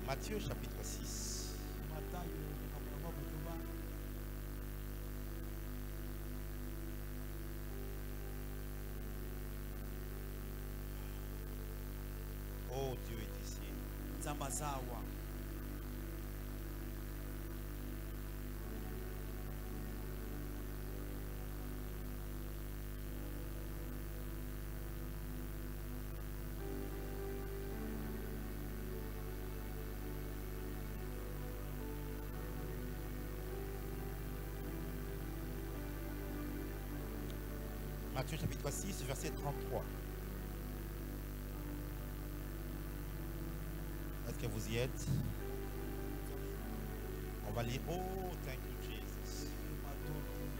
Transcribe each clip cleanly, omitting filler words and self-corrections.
Matthieu chapitre 6. Oh, Dieu est ici. Matthieu chapitre 6, verset 33. Est-ce que vous y êtes? On va lire. Oh, thank you Jesus.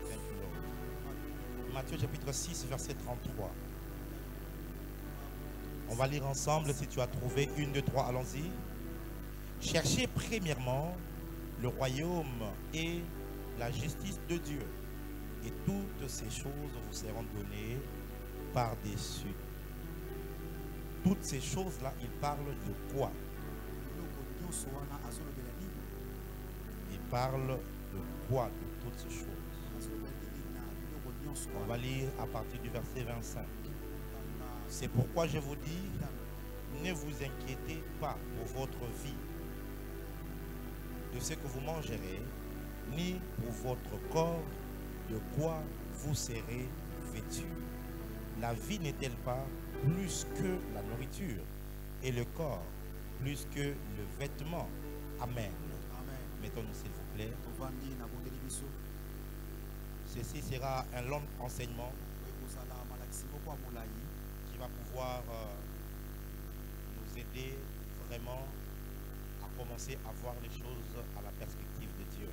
Thank you Lord. Matthieu chapitre 6, verset 33. On va lire ensemble si tu as trouvé. 1, 2, 3, allons-y. Cherchez premièrement le royaume et la justice de Dieu, et toutes ces choses vous seront données par-dessus. Toutes ces choses-là, il parle de quoi? Il parle de quoi? De toutes ces choses. On va lire à partir du verset 25. C'est pourquoi je vous dis, ne vous inquiétez pas pour votre vie, de ce que vous mangerez, ni pour votre corps, de quoi vous serez vêtus. La vie n'est-elle pas plus que la nourriture, et le corps plus que le vêtement? Amen. Mettons-nous s'il vous plaît. Ceci sera un long enseignement qui va pouvoir nous aider vraiment à commencer à voir les choses à la perspective de Dieu.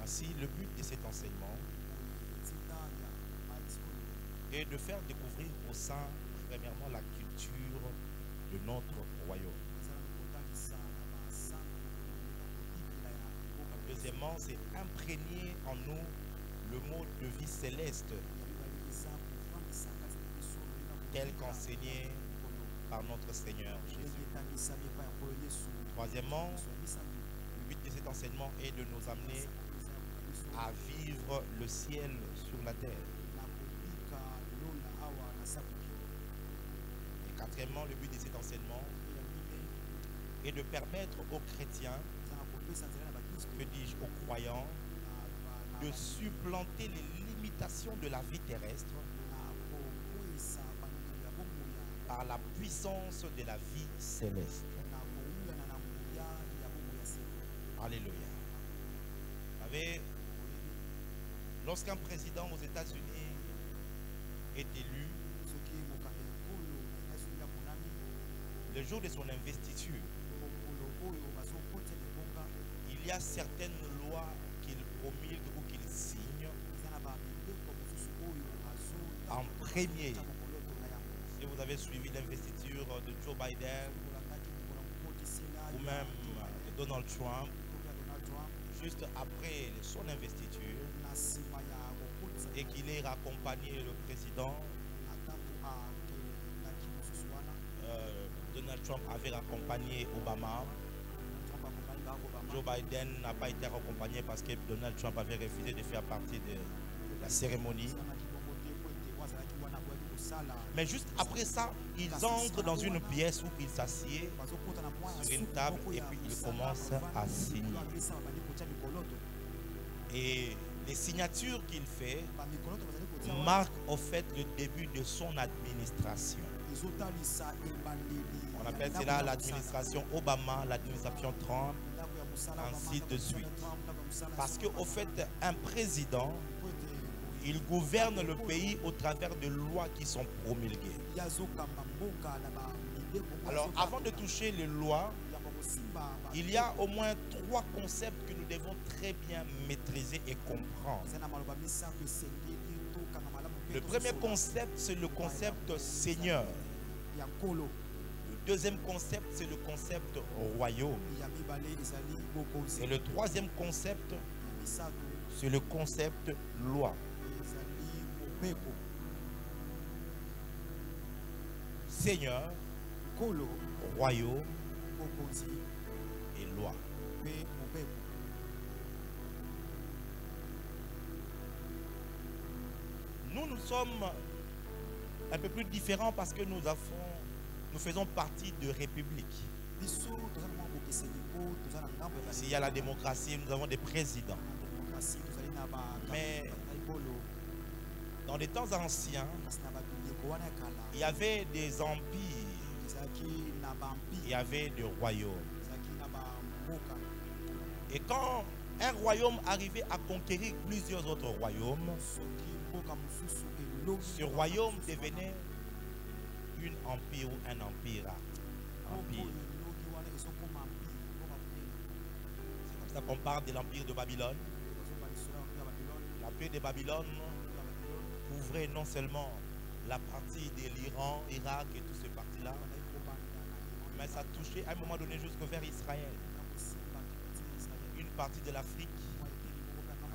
Ainsi, le but de cet enseignement est de faire découvrir aux saints, premièrement, la culture de notre royaume. Deuxièmement, c'est imprégner en nous le mode de vie céleste tel qu'enseigné par notre Seigneur Jésus. Troisièmement, le but de cet enseignement est de nous amener à vivre le ciel sur la terre. Et quatrièmement, le but de cet enseignement est de permettre aux chrétiens, que dis-je, aux croyants, de supplanter les limitations de la vie terrestre par la puissance de la vie céleste. Alléluia. Vous savez, lorsqu'un président aux États-Unis est élu, le jour de son investiture, il y a certaines lois qu'il promulgue ou qu'il signe en premier. Si vous avez suivi l'investiture de Joe Biden ou même de Donald Trump, juste après son investiture, et qu'il ait raccompagné le président, Donald Trump avait raccompagné Obama. Joe Biden n'a pas été raccompagné parce que Donald Trump avait refusé de faire partie de la cérémonie. Mais juste après ça, ils entrent dans une pièce où ils s'assiedent sur une table et puis ils commencent à signer. Et les signatures qu'il fait marquent au fait le début de son administration. On appelle cela l'administration Obama, l'administration Trump, ainsi de suite. Parce qu'au fait, un président, il gouverne le pays au travers de lois qui sont promulguées. Alors, avant de toucher les lois, il y a au moins 3 concepts que nous devons très bien maîtriser et comprendre. Le premier concept, c'est le concept Seigneur. Le deuxième concept, c'est le concept royaume. Et le troisième concept, c'est le concept loi. Seigneur, royaume et loi. Nous sommes un peu plus différents parce que nous faisons partie de république. S'il y a la démocratie, nous avons des présidents. Mais dans les temps anciens, il y avait des empires, il y avait des royaumes. Et quand un royaume arrivait à conquérir plusieurs autres royaumes, ce royaume devenait une empire ou un empire. C'est comme ça qu'on parle de l'empire de Babylone. L'empire de Babylone couvrait non seulement la partie de l'Iran, Irak et tout ce parti-là, mais ça touchait à un moment donné jusqu'au vers Israël, une partie de l'Afrique,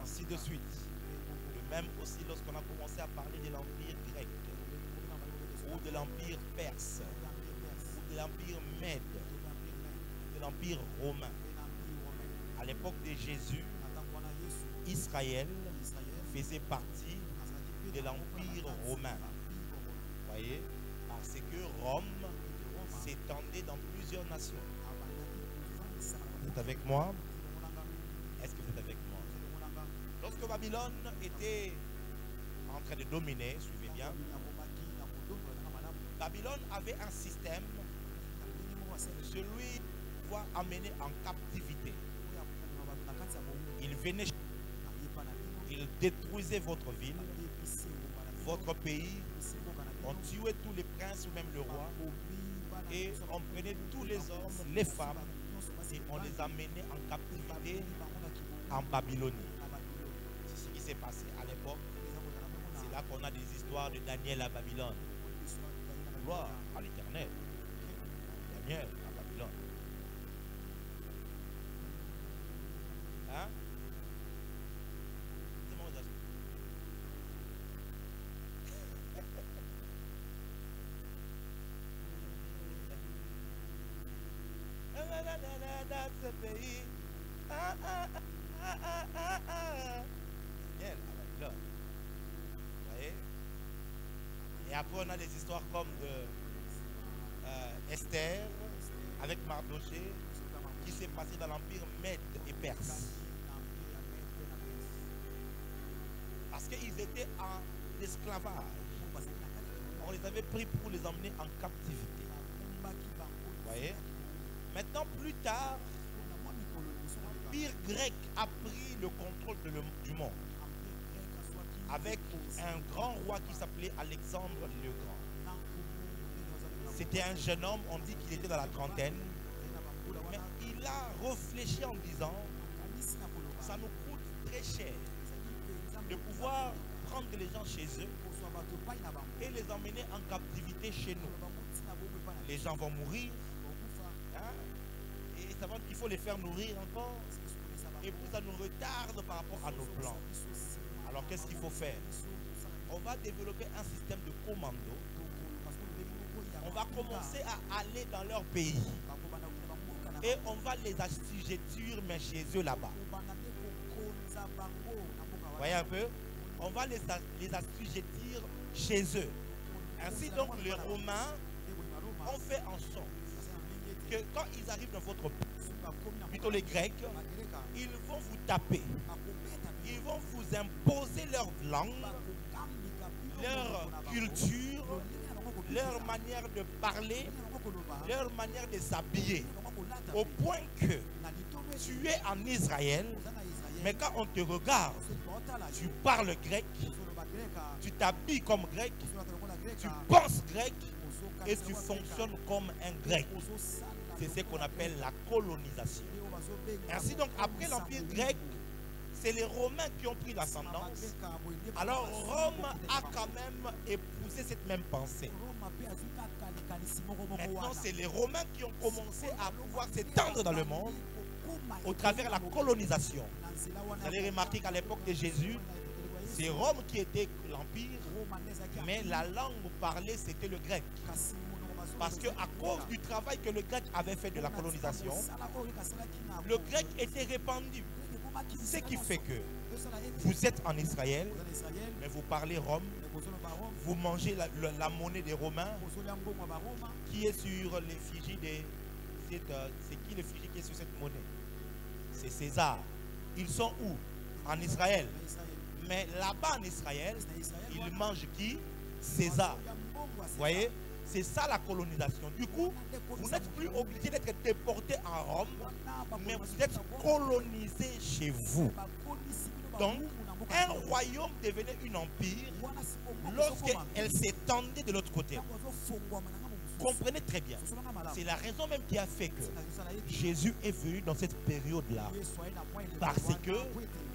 ainsi de suite. De même aussi lorsqu'on a commencé à parler de l'empire grec, ou de l'empire perse, ou de l'empire mède, de l'empire romain. À l'époque de Jésus, Israël faisait partie de l'empire romain. Vous voyez? Parce que Rome s'étendait dans plusieurs nations. Vous êtes avec moi? Est-ce que vous êtes avec moi? Lorsque Babylone était en train de dominer, suivez bien, Babylone avait un système, celui pouvoir amener en captivité. Il venait, il détruisait votre ville, votre pays, on tuait tous les princes ou même le roi, et on prenait tous les hommes, les femmes, et on les amenait en captivité en Babylonie. C'est ce qui s'est passé à l'époque. C'est là qu'on a des histoires de Daniel à Babylone. Gloire à l'Éternel. Daniel à Babylone. Hein? Dans ce pays. Daniel à Babylone. Vous voyez? Et après on a des histoires comme de Esther avec Mardoché qui s'est passé dans l'empire Mède et Perse. Parce qu'ils étaient en esclavage. On les avait pris pour les emmener en captivité. Vous voyez? Maintenant, plus tard, l'empire grec a pris le contrôle du monde. Avec un grand roi qui s'appelait Alexandre le Grand. C'était un jeune homme, on dit qu'il était dans la trentaine. Mais il a réfléchi en disant, ça nous coûte très cher de pouvoir prendre les gens chez eux et les emmener en captivité chez nous. Les gens vont mourir, hein, et ça va qu'il faut les faire nourrir encore, et puis ça nous retarde par rapport à nos plans. Alors qu'est-ce qu'il faut faire? On va développer un système de commando. On va commencer à aller dans leur pays et on va les assujettir mais chez eux là-bas. Vous voyez un peu? On va les assujettir chez eux. Ainsi donc les Romains ont fait en sorte que quand ils arrivent dans votre pays, plutôt les Grecs, ils vont vous taper. Ils vont vous imposer leur langue, leur culture, leur manière de parler, leur manière de s'habiller. Au point que tu es en Israël, mais quand on te regarde, tu parles grec, tu t'habilles comme grec, tu penses grec et tu fonctionnes comme un grec. C'est ce qu'on appelle la colonisation. Ainsi donc, après l'Empire grec, c'est les Romains qui ont pris l'ascendance. Alors Rome a quand même épousé cette même pensée. Maintenant, c'est les Romains qui ont commencé à pouvoir s'étendre dans le monde au travers de la colonisation. Vous allez remarquer qu'à l'époque de Jésus, c'est Rome qui était l'empire, mais la langue parlée, c'était le grec. Parce qu'à cause du travail que le grec avait fait de la colonisation, le grec était répandu. Ce qui fait que vous êtes en Israël, mais vous parlez Rome, vous mangez la monnaie des Romains qui est sur l'effigie des... C'est qui l'effigie qui est sur cette monnaie? C'est César. Ils sont où? En Israël. Mais là-bas en Israël, ils mangent qui? César. Vous voyez? C'est ça la colonisation. Du coup, vous n'êtes plus obligé d'être déporté en Rome, mais vous êtes colonisé chez vous. Donc, un royaume devenait un empire lorsqu'elle s'étendait de l'autre côté. Comprenez très bien. C'est la raison même qui a fait que Jésus est venu dans cette période-là. Parce que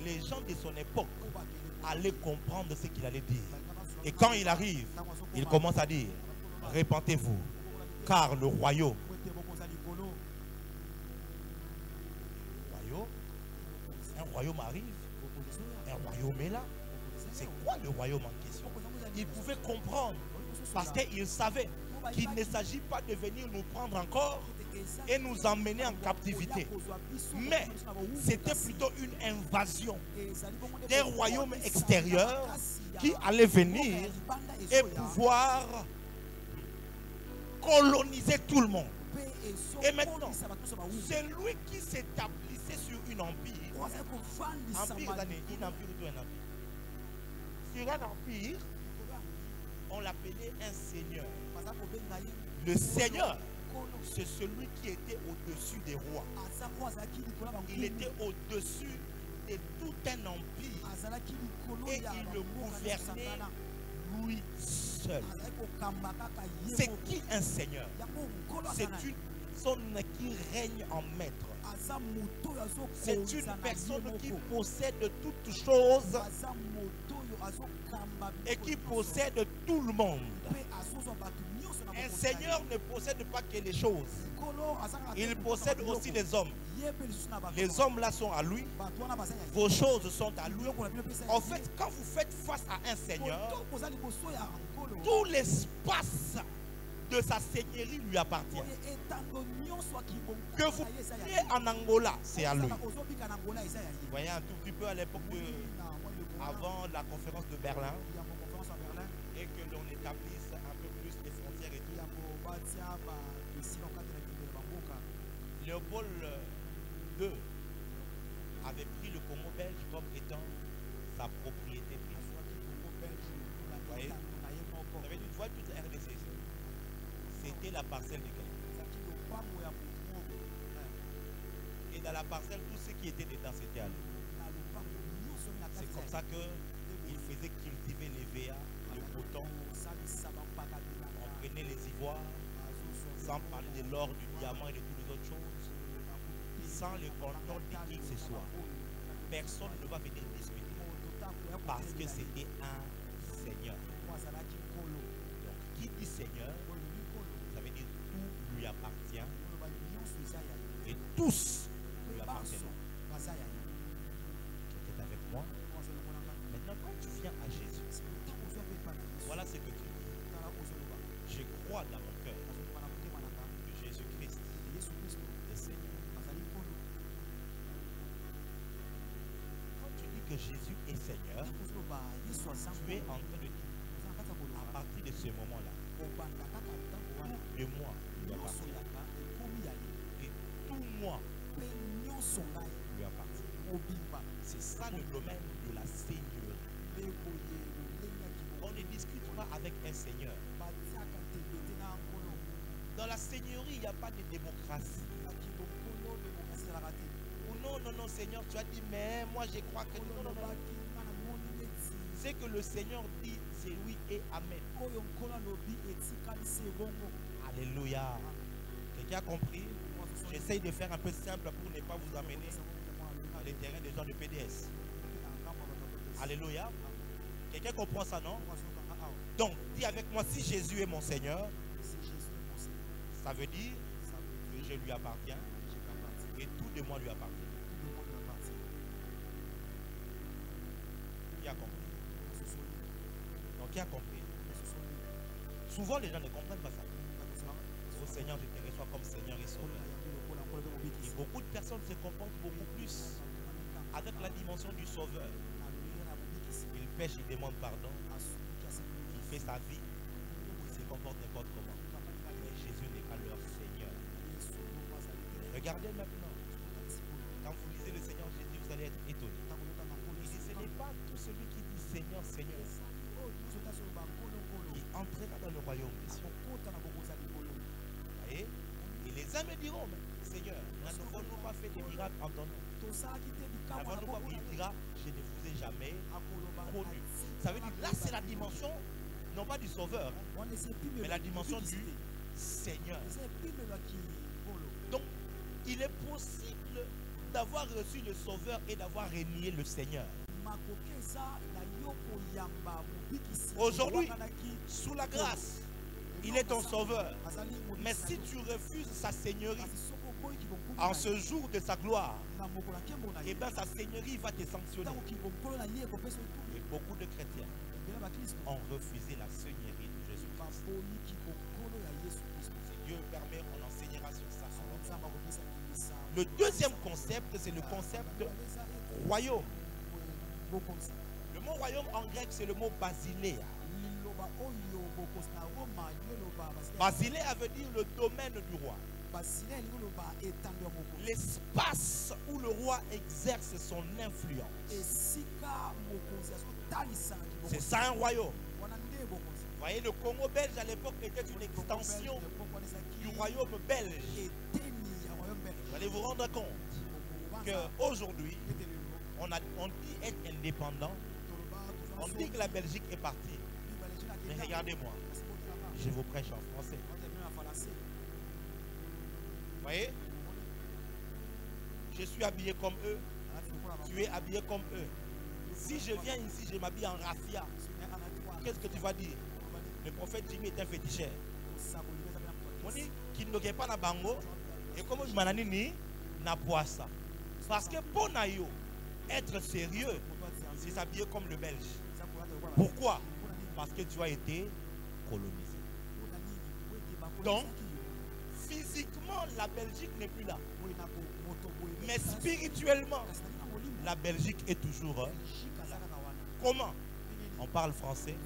les gens de son époque allaient comprendre ce qu'il allait dire. Et quand il arrive, il commence à dire: répentez-vous, car le royaume, un royaume arrive, un royaume est là. C'est quoi le royaume en question? Il pouvait comprendre parce qu'il savait qu'il ne s'agit pas de venir nous prendre encore et nous emmener en captivité. Mais c'était plutôt une invasion d'un royaume extérieur qui allait venir et pouvoir coloniser tout le monde. Et maintenant, c'est lui qui s'établissait sur un empire. Empire d'année, un empire ou un empire. Sur un empire, on l'appelait un seigneur. Le seigneur, c'est celui qui était au-dessus des rois. Il était au-dessus de tout un empire. Et il le gouvernait lui seul. C'est qui un seigneur? C'est une personne qui règne en maître. C'est une personne qui possède toutes choses et qui possède tout le monde. Un seigneur ne possède pas que les choses. Il possède aussi les hommes. Les hommes là sont à lui. Vos choses sont à lui. En fait, quand vous faites face à un seigneur, tout l'espace de sa seigneurie lui appartient. Que vous soyez en Angola, c'est à lui. Vous voyez un tout petit peu à l'époque avant la conférence de Berlin, et que l'on établisse un peu plus les frontières et tout. Léopold II avait pris le Congo belge comme étant sa propriété privée. Vous voyez, vous voyez toute la RDC, c'était la parcelle de quelqu'un. Et dans la parcelle, tout ce qui était dedans, c'était à lui. C'est comme ça qu'il faisait cultiver les VA, le coton. On prenait les ivoires, sans parler de l'or, du diamant et de toutes les autres choses, sans le contrôle de qui que ce soit. Personne ne va venir discuter parce que c'était un seigneur. Donc, qui dit seigneur, ça veut dire tout lui appartient et tous lui appartiennent. Tu es avec moi? Maintenant, quand tu viens à Jésus, voilà ce que tu dis. Je crois dans mon cœur que Jésus-Christ est Seigneur. Quand tu dis que Jésus est Seigneur, tu es en train de dire, à partir de ce moment-là, tout de moi lui appartient. Et tout moi lui appartient. C'est ça le domaine de la seigneurie. On ne discute pas avec un seigneur. Dans la seigneurie, il n'y a pas de démocratie. Ou non, non, non, Seigneur, tu as dit, mais moi je crois que... Non, non, non. Ce que le Seigneur dit, c'est oui et amen. Alléluia. Quelqu'un a compris? J'essaye de faire un peu simple pour ne pas vous amener à les terrains des gens de PDS. Alléluia. Quelqu'un comprend ça, non? Donc, dis avec moi, si Jésus est mon Seigneur, ça veut dire que je lui appartiens et tout de moi lui appartient. Qui a compris? Donc, qui a compris? Souvent, les gens ne comprennent pas ça. Seigneur, je te reçois comme Seigneur et Sauveur. Et beaucoup de personnes se comportent beaucoup plus avec la dimension du Sauveur. Il pêche, il demande pardon, il fait sa vie, il se comporte n'importe comment. Mais Jésus n'est pas leur Seigneur. Regardez maintenant, quand vous lisez le Seigneur Jésus, vous allez être étonné. Il dit, ce n'est pas tout celui qui dit Seigneur, Seigneur, qui entrera dans le royaume des cieux. Voyez? Et les hommes me diront, mais Seigneur, n'avons-nous pas fait des miracles en ton nom? N'avons-nous pas? Il dira, je ne vous ai jamais connu. Ça veut dire, là c'est la dimension, non pas du Sauveur, mais la dimension du Seigneur. Donc, il est possible d'avoir reçu le Sauveur et d'avoir renié le Seigneur. Aujourd'hui, sous la grâce, il est ton Sauveur. Mais si tu refuses sa Seigneurie en ce jour de sa gloire, et bien sa Seigneurie va te sanctionner. Et beaucoup de chrétiens ont refusé la Seigneurie de Jésus-Christ. Si Dieu permet, on enseignera sur ça. Le deuxième concept, c'est le concept royaume. Le mot royaume en grec, c'est le mot basileia. Basileia veut dire le domaine du roi. L'espace où le roi exerce son influence. C'est ça un royaume. Vous voyez, le Congo belge à l'époque était une extension du royaume belge. Vous allez vous rendre compte qu'aujourd'hui, on dit être indépendant. On dit que la Belgique est partie. Mais regardez-moi, je vous prêche en français. Vous voyez? Je suis habillé comme eux. Tu es habillé comme eux. Si je viens ici, je m'habille en raffia. Qu'est-ce que tu vas dire? Le prophète Jimmy est un féticheur. On dit qu'il ne gagne pas la bango. Et comme je m'en ai dit, n'a pas ça. Parce que pour Nayo, être sérieux, c'est s'habiller comme le Belge. Pourquoi? Parce que tu as été colonisé. Donc, physiquement, la Belgique n'est plus là. Mais spirituellement, la Belgique est toujours là. Comment? On parle français,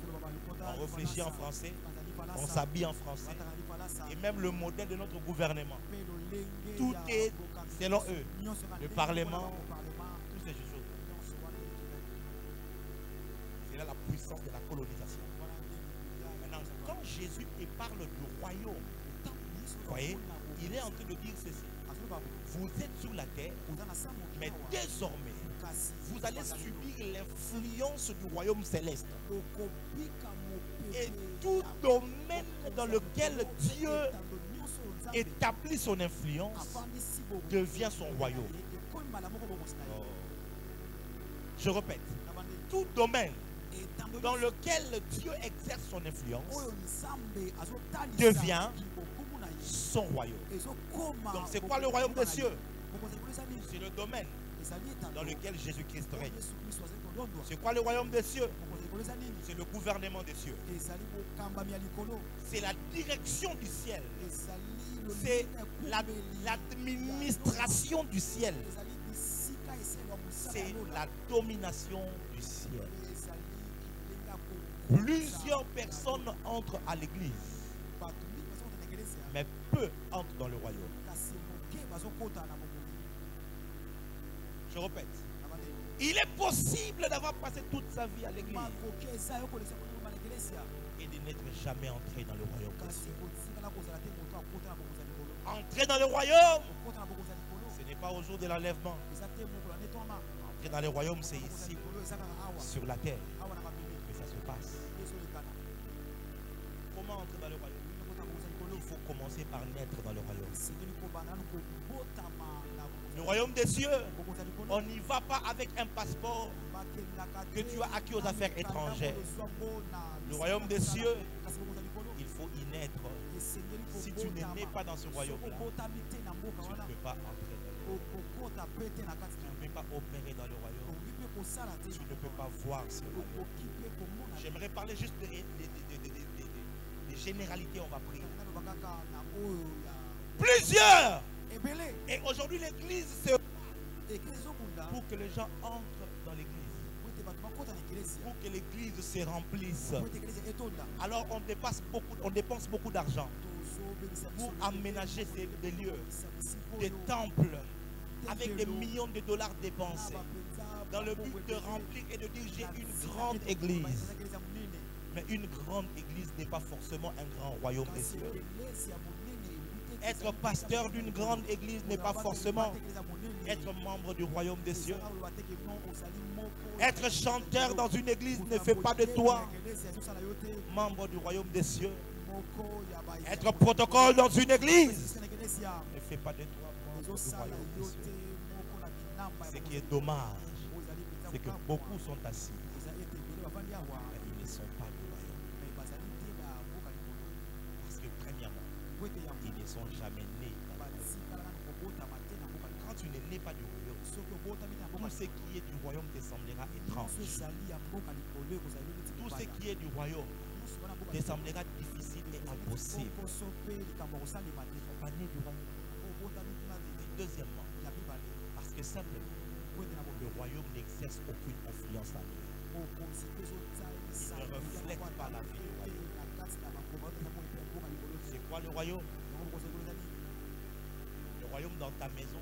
on réfléchit en français, on s'habille en français. Et même le modèle de notre gouvernement. Tout est selon eux. Le Parlement, toutes ces choses. C'est là la puissance de la colonisation. Maintenant, quand Jésus parle du royaume, vous voyez, il est en train de dire ceci. Vous êtes sur la terre, mais désormais, vous allez subir l'influence du royaume céleste. Et tout domaine dans lequel Dieu établit son influence devient son royaume. Oh. Je répète, tout domaine dans lequel Dieu exerce son influence devient son royaume. Donc c'est quoi le royaume des cieux? C'est le domaine dans lequel Jésus-Christ règne. C'est quoi le royaume des cieux? C'est le gouvernement des cieux. C'est la direction du ciel. C'est l'administration du ciel. C'est la domination du ciel. Plusieurs personnes entrent à l'église, mais peu entrent dans le royaume. Je répète, il est possible d'avoir passé toute sa vie à l'église et de n'être jamais entré dans le royaume. Entrer dans le royaume, ce n'est pas au jour de l'enlèvement. Entrer dans le royaume, c'est ici, sur la terre, que ça se passe. Comment entrer dans le royaume? Il faut commencer par naître dans le royaume. Le royaume des cieux, on n'y va pas avec un passeport que tu as acquis aux affaires étrangères. Le royaume des cieux, il faut y naître. Si tu n'es né pas dans ce royaume-là, tu ne peux pas entrer dans le royaume. Tu ne peux pas opérer dans le royaume. Tu ne peux pas voir ce royaume. J'aimerais parler juste des généralités, on va prier. plusieurs. Et aujourd'hui, l'église se bat pour que les gens entrent dans l'église. Pour que l'église se remplisse. Alors on dépense beaucoup d'argent pour aménager des lieux, des temples, avec des millions de dollars dépensés, dans le but de remplir et de dire j'ai une grande église. Mais une grande église n'est pas forcément un grand royaume des cieux. Être pasteur d'une grande église n'est pas forcément être membre du royaume des cieux. Être chanteur dans une église ne fait pas de toi membre du royaume des cieux. Être protocole dans une église ne fait pas de toi membre du royaume des cieux. Ce qui est dommage, c'est que beaucoup sont assis, mais ils ne sont pas du royaume. Parce que premièrement, ils ne sont jamais nés dans le royaume. Quand tu n'es né pas du royaume, tout ce qui est du royaume te semblera étrange. Tout ce qui est du royaume te semblera difficile et impossible. Ils ne sont pas nés du royaume. Et deuxièmement, parce que simplement, le royaume n'exerce aucune influence à nous. Il ne reflète pas la vie du royaume. C'est quoi le royaume? Le royaume dans ta maison,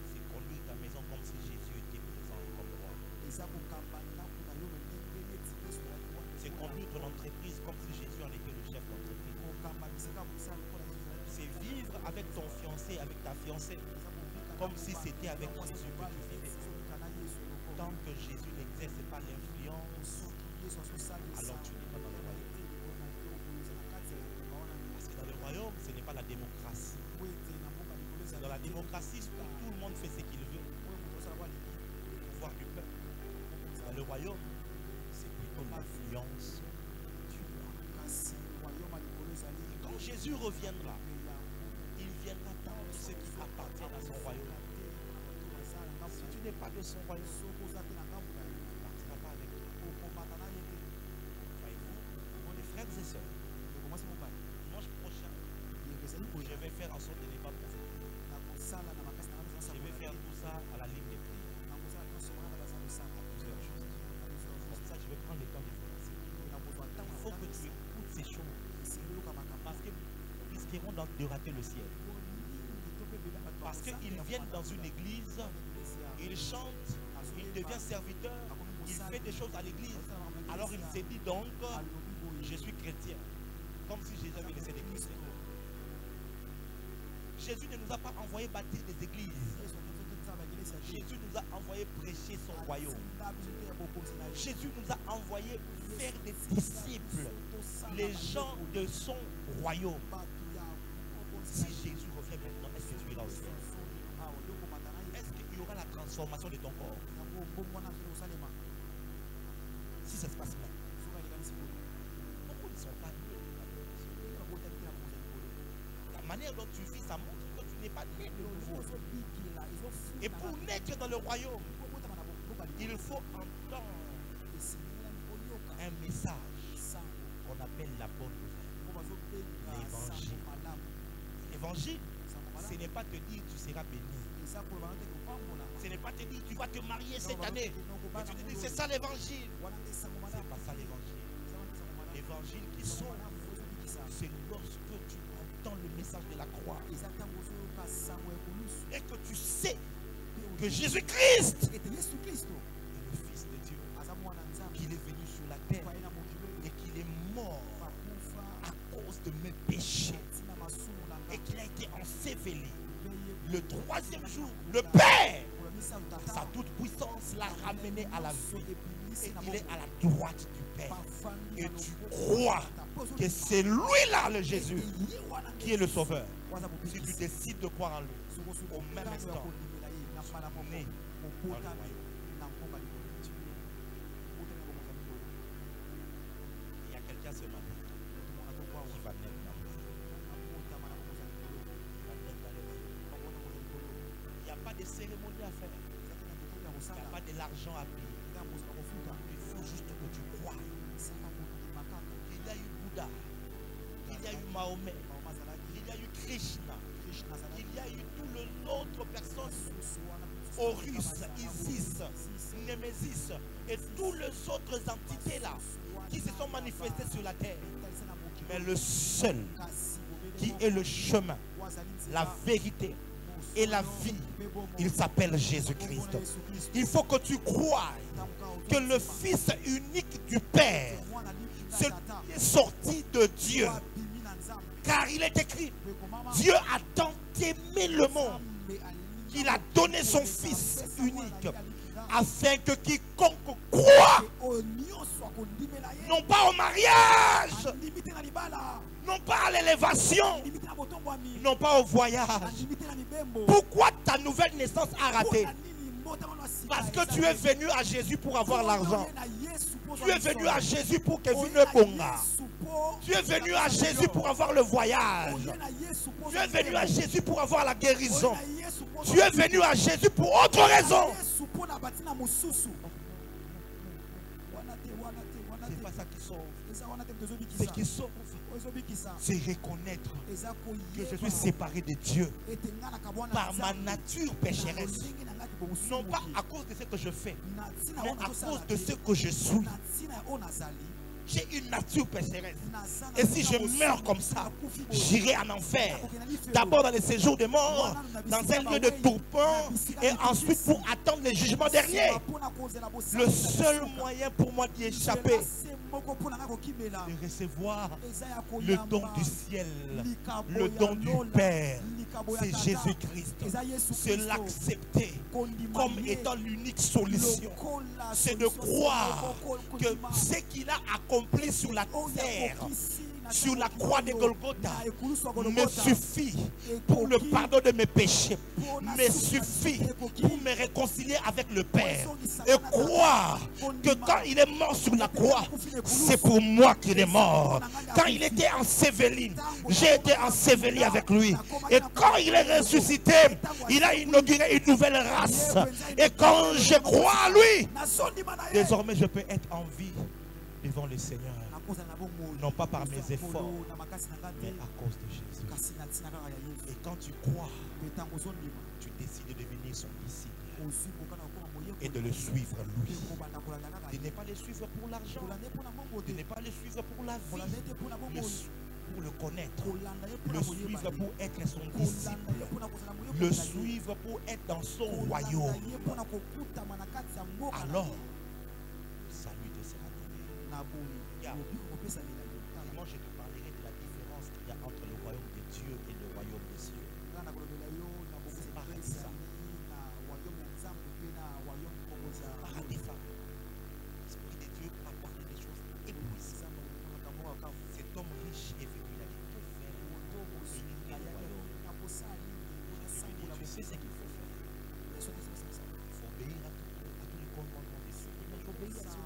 c'est conduire ta maison comme si Jésus était présent comme roi. C'est conduire ton entreprise comme si Jésus en était le chef d'entreprise. C'est vivre avec ton fiancé, avec ta fiancée, comme si c'était avec Jésus que tu vivais. Tant que Jésus n'exerce pas l'influence, alors tu n'es pas dans le royaume. Parce que dans le royaume, ce n'est pas la démocratie. Dans la démocratie, tout le monde fait ce qu'il veut. Le pouvoir du peuple. Dans le royaume, c'est plutôt l'influence du roi. Quand Jésus reviendra, il viendra prendre ceux qui appartiennent à son royaume. Si tu n'es pas de son royaume, il ne partira pas avec toi. Voyez-vous, les frères et sœurs, dimanche prochain, je vais faire en sorte de ne pas profiter. Je vais faire tout ça à la ligne des prières. Comme ça, je vais prendre le temps de faire ça. Il faut que tu écoutes ces choses. Parce que nous risquerons de rater le ciel. Parce qu'ils viennent dans une église, ils chantent, il devient serviteur, il fait des choses à l'église. Alors il s'est dit donc, je suis chrétien. Comme si Jésus avait laissé des chrétiens. Jésus ne nous a pas envoyé bâtir des églises. Jésus nous a envoyé prêcher son royaume. Jésus nous a envoyé faire des disciples, les gens de son royaume. Si Jésus revient maintenant, est-ce que tu iras au ciel? Est-ce qu'il y aura la transformation de ton corps? Si ça se passe mal, pourquoi ils ne sont pas nés? La manière dont tu vis, ça montre que tu n'es pas né de nouveau. Et pour naître dans le royaume, il faut entendre un message qu'on appelle la bonne nouvelle. L'évangile. L'évangile, ce n'est pas te dire tu seras béni. Ce n'est pas te dire tu vas te marier cette année. Mais tu te dis c'est ça l'évangile. C'est pas ça l'évangile. L'évangile qui sauve, c'est lorsque tu entends le message de la croix et que tu sais que Jésus-Christ est le Fils de Dieu, qu'il est venu sur la terre et qu'il est mort à cause de mes péchés et qu'il a été enseveli. Le troisième jour, le Père, sa toute puissance, l'a ramené à la vie et il est à la droite du Père. Et tu crois que c'est lui-là le Jésus qui est le Sauveur. Si tu décides de croire en lui, au même instant, tu es né dans le royaume. Il y a quelqu'un ce matin qui va naître dans le royaume. Il n'y a pas de cérémonie à faire. Il n'y a pas de l'argent à payer. Il faut juste que tu crois. Il y a eu Bouddha, il y a eu Mahomet, il y a eu Krishna. Il y a eu tout le autres personnes, Horus, Isis, Némésis et toutes les autres entités là qui se sont manifestées sur la terre. Mais le seul qui est le chemin, la vérité et la vie, il s'appelle Jésus-Christ. Il faut que tu croies que le Fils unique du Père, celui qui est sorti de Dieu, car il est écrit, Dieu a tant aimé le monde qu'il a donné son Fils unique, afin que quiconque croit, non pas au mariage, non pas à l'élévation, non pas au voyage. Pourquoi ta nouvelle naissance a raté? Parce que tu es venu à Jésus pour avoir l'argent. Tu es venu à Jésus pour que vienne le Conga. Tu es venu à Jésus pour avoir le voyage. Tu es venu à Jésus pour avoir la guérison. Tu es venu à Jésus pour autre raison. C'est pas ça qui sauve. Ce qui sauve, c'est reconnaître que je suis séparé de Dieu par ma nature pécheresse. Non pas à cause de ce que je fais, mais à cause de ce que je suis. J'ai une nature pécheresse. Et si je meurs comme ça, j'irai en enfer. D'abord dans les séjours des morts, dans un lieu de tourment, et ensuite pour attendre le jugement dernier. Le seul moyen pour moi d'y échapper, de recevoir le don du ciel, le don du Père, c'est Jésus-Christ. C'est l'accepter comme étant l'unique solution. C'est de croire que ce qu'il a accompli sur la terre, sur la croix de Golgotha, me suffit pour le pardon de mes péchés, me suffit pour me réconcilier avec le Père, et croire que quand il est mort sur la croix, c'est pour moi qu'il est mort. Quand il était enseveli, j'ai été enseveli avec lui, et quand il est ressuscité, il a inauguré une nouvelle race, et quand je crois à lui, désormais je peux être en vie devant le Seigneur, non pas par mes efforts, mais à cause de Jésus. Et quand tu crois, tu décides de devenir son disciple et de le suivre lui. De ne pas le suivre pour l'argent, de ne pas le suivre pour la vie, pour le connaître, le suivre pour être son disciple, le suivre pour être dans son royaume. Alors, salut te sera donné. Moi, je te parlerai de la différence qu'il y a entre le royaume de Dieu et le royaume des cieux. C'est pareil ça. Paradis. L'Esprit de Dieu pour apporter des choses épuisantes. Cet homme riche est venu, il a dit tout faire pour bénir le royaume. Tu sais ce qu'il faut faire. Il faut obéir à tous les commandements des cieux. Il faut obéir à Dieu.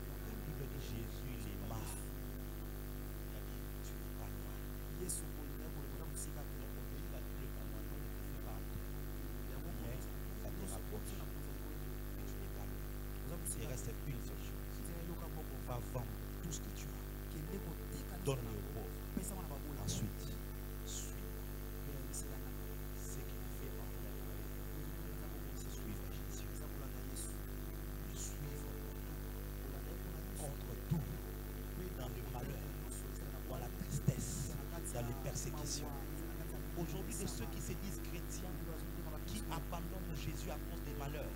La Bible dit Jésus, il est mort. Il a dit tu n'es pas loin. Donc obéir à tous les commandements ne te fait pas attendre. Mais ça te rapproche. Mais tu n'es pas loin. Il reste une seule chose. Va vendre tout ce que tu as. Donne-le aux pauvres. Ensuite, suis. Ce qui te fait entrer à la c'est suivre Jésus. Suivre contre tout, dans le malheur, dans la tristesse, dans les persécutions. Aujourd'hui, de ceux qui se disent chrétiens, qui abandonnent Jésus à cause des malheurs,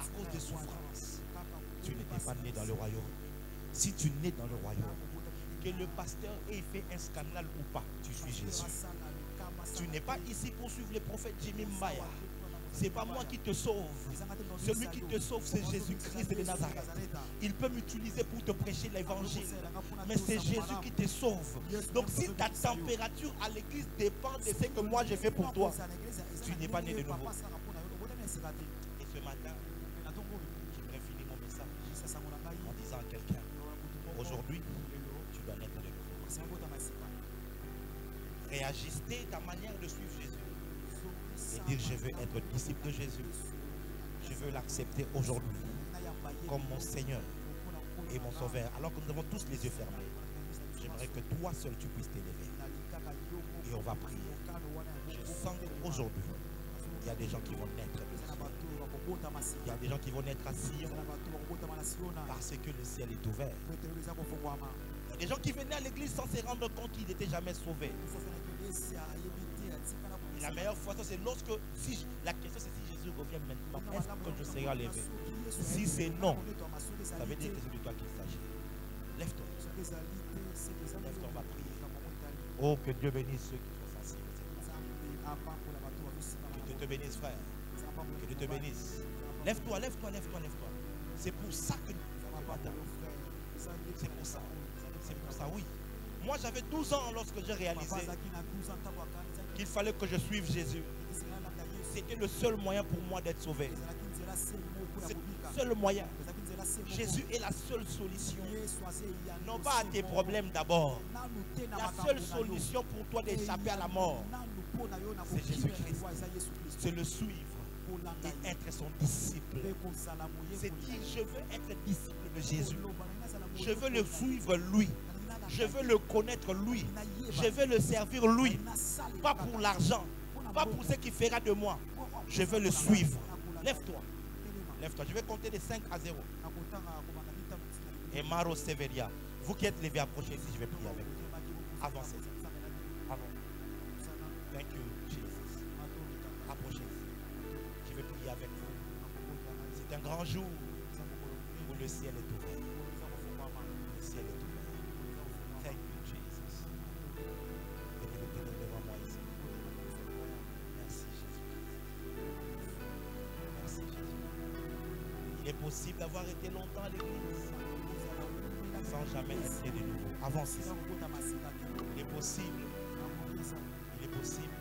à cause des souffrances, tu n'étais pas né dans le royaume. Si tu nais dans le royaume, que le pasteur ait fait un scandale ou pas, tu suis Jésus. Tu n'es pas ici pour suivre le prophète Jimmy Mbaya. Ce n'est pas moi qui te sauve. Celui qui te sauve, c'est Jésus-Christ de Nazareth. Il peut m'utiliser pour te prêcher l'évangile. Mais c'est Jésus qui te sauve. Donc si ta température à l'église dépend de ce que moi j'ai fait pour toi, tu n'es pas né de nouveau. Et ce matin, j'aimerais finir mon message en disant à quelqu'un, aujourd'hui, tu dois naître de nouveau. Réajuster ta manière de suivre Jésus. Et dire je veux être disciple de Jésus. Je veux l'accepter aujourd'hui comme mon Seigneur et mon Sauveur. Alors que nous avons tous les yeux fermés, j'aimerais J'aimerais que toi seul tu puisses t'élever. Et on va prier. Je sens qu'aujourd'hui, il y a des gens qui vont naître de ciel. Il y a des gens qui vont naître à Sion parce que le ciel est ouvert. Il y a des gens qui venaient à l'église sans se rendre compte qu'ils n'étaient jamais sauvés. Et la meilleure fois, c'est lorsque, la question c'est si Jésus revient maintenant, est-ce que je serai enlevé? Si c'est non, ça veut dire que c'est de toi qu'il s'agit. Lève-toi. Lève-toi, on va prier. Oh, que Dieu bénisse ceux qui sont sensibles. Que Dieu te bénisse, frère. Que Dieu te bénisse. Lève-toi, lève-toi, lève-toi, lève-toi. C'est pour ça que nous sommes matin. C'est pour ça. C'est pour ça, oui. Moi, j'avais 12 ans lorsque j'ai réalisé qu'il fallait que je suive Jésus. C'était le seul moyen pour moi d'être sauvé. C'est le seul moyen. Jésus est la seule solution. Non pas à tes problèmes d'abord. La seule solution pour toi d'échapper à la mort, c'est Jésus-Christ. C'est le suivre et être son disciple. C'est dire, je veux être disciple de Jésus. Je veux le suivre lui. Je veux le connaître lui. Je veux le servir lui. Pas pour l'argent. Pas pour ce qu'il fera de moi. Je veux le suivre. Lève-toi. Lève-toi. Je vais compter de 5 à 0. Et Maro Severia. Vous qui êtes levés, approchez ici. Je vais prier avec vous. Avancez. Thank you, Jesus. Approchez ici. Je vais prier avec vous. C'est un grand jour où le ciel est ouvert. Le ciel est ouvert. Thank you, Jesus. Venez le tenir devant moi ici. Merci, Jésus. Merci, Jésus. Il est possible d'avoir été longtemps à l'église sans jamais être né de nouveau. Avancez. Il est possible. Il est possible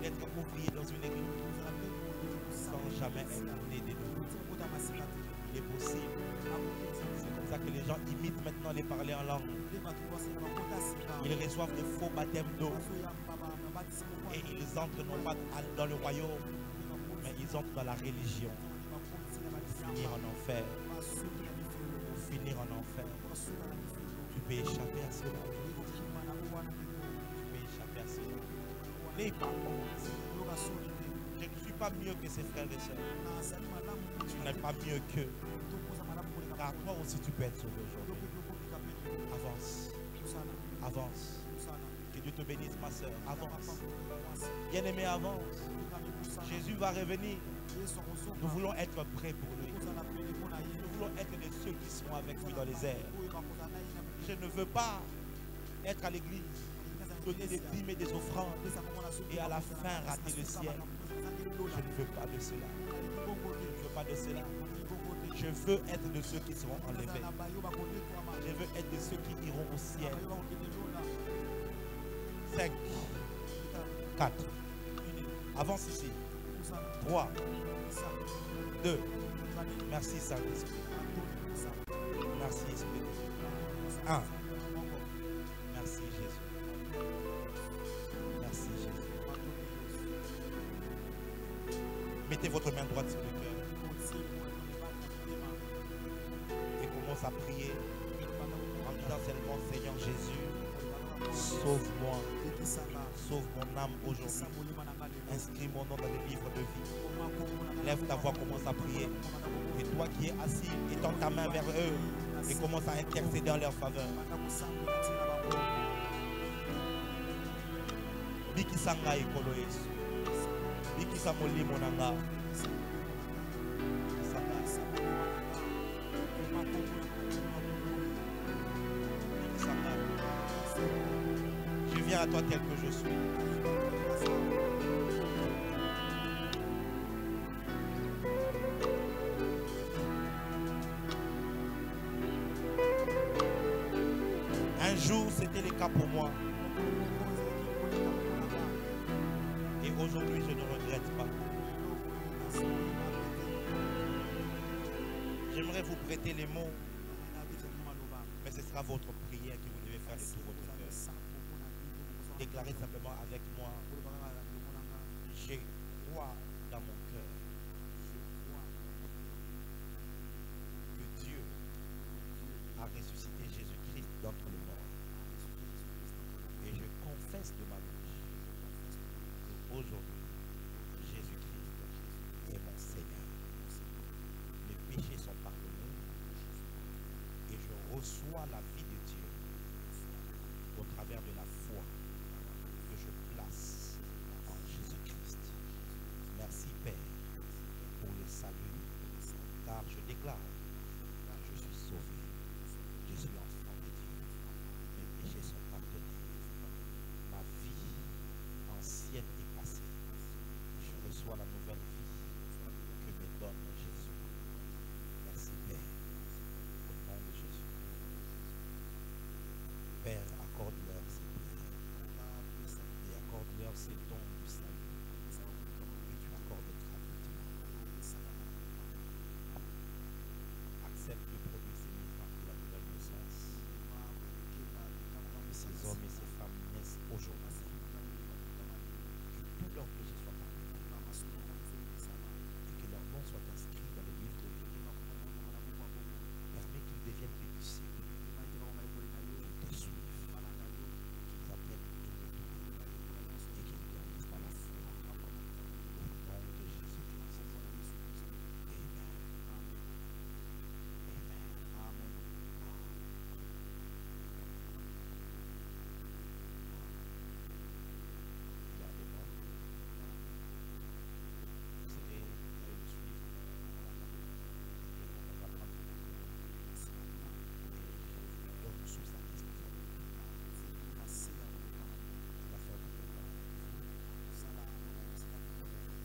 d'être ouvrier dans une église sans jamais être né de nouveau. Il est possible. C'est comme ça que les gens imitent maintenant les parler en langue. Ils reçoivent de faux baptêmes d'eau. Et ils entrent non pas dans le royaume, mais ils entrent dans la religion. Pour finir en enfer. Pour finir en enfer. Tu peux échapper à cela. Tu peux échapper à cela. N'aie pas honte. Je ne suis pas mieux que ses frères et sœurs. Tu n'es pas mieux qu'eux. Car toi aussi tu peux être sauvé aujourd'hui. Avance. Avance. Que Dieu te bénisse, ma soeur. Avance. Bien-aimé, avance. Jésus va revenir. Nous voulons être prêts pour lui. Nous voulons être de ceux qui seront avec lui dans les airs. Je ne veux pas être à l'église, donner des dîmes et des offrandes et à la fin rater le ciel. Je ne veux pas de cela. Je ne veux pas de cela. Je veux être de ceux qui seront enlevés. Je veux être de ceux qui iront au ciel. 5, 4. Avance ici. 3, 2. Merci Saint-Esprit. Merci Esprit de Dieu. 1. Merci Jésus. Merci Jésus. Mettez votre main droite sur le cœur. Et commence à prier en disant seulement Seigneur Jésus, sauve-moi. Sauve mon âme aujourd'hui. Inscris mon nom dans le livre de vie. Lève ta voix, commence à prier. Et toi qui es assis, étends ta main vers eux et commence à intercéder en leur faveur. Biki sanga ekolo Yesu. Biki sa molimo nanga. Je viens à toi tel que je suis. Un jour, c'était le cas pour moi. Et aujourd'hui, je ne regrette pas. J'aimerais vous prêter les mots, mais ce sera votre prière que vous devez faire de tout votre cœur. Déclarez simplement avec moi, je crois dans mon cœur que Dieu a ressuscité Jésus-Christ d'entre les morts. aujourd'hui, Jésus-Christ est mon Seigneur. Mes péchés sont pardonnés et je reçois la vie de Dieu au travers de la foi que je place en Jésus-Christ. Merci Père pour le salut, car je déclare, je suis sauvé, je suis enfant de Dieu, mes péchés sont pardonnés, ma vie ancienne est passée, je reçois la nouvelle vie que me donne Jésus. Merci Père, au nom de Jésus. Père, accorde-leur ces prières et accorde-leur ces dons du salut que tu accordes gratuitement. Accepte de produire ces miracles de la nouvelle naissance. Que ces hommes et ces femmes naissent aujourd'hui. Que tous leurs péchés soient pardonnés et que leur nom soit inscrit dans le livre de vie. Permets qu'ils deviennent tes disciples, qu'ils te suivent, qu'ils apprennent tout de toi et qu'ils grandissent dans la foi. Au nom de Jésus-Christ. Amen. Amen. Regardez-moi. Vous allez me suivre. On va prendre donc sous sa responsabilité. On va faire tout le temps.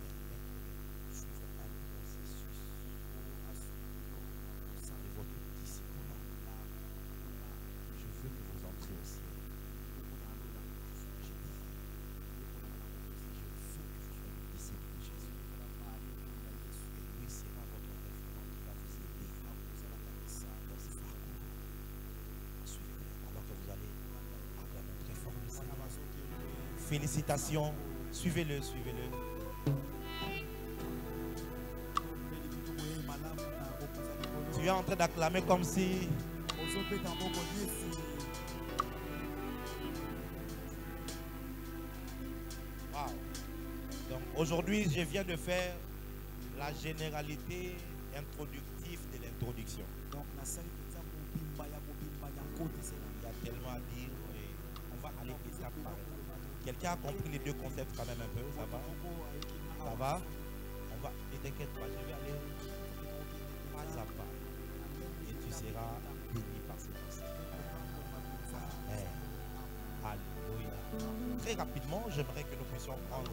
Permettre de suivre un processus de votre disciple. Je veux que vous entrez au ciel. J'ai dit, je veux que vous soyez le disciple de Jésus. Et lui sera votre référent qui va vous aider dans ce parcours. Suivez-le alors que vous allez avoir un très fort le Seigneur. Félicitations. Suivez-le, suivez-le. Tu es en train d'acclamer comme si... Wow. Donc aujourd'hui, je viens de faire la généralité introductive de l'introduction. Il y a tellement à dire et on va aller étape par étape. Quelqu'un a compris les deux concepts quand même un peu, ça va? Ça va? On va, ne t'inquiète pas, je vais aller pas à pas. Et tu seras béni par ces concepts. Amen. Alléluia. Très rapidement, j'aimerais que nous puissions prendre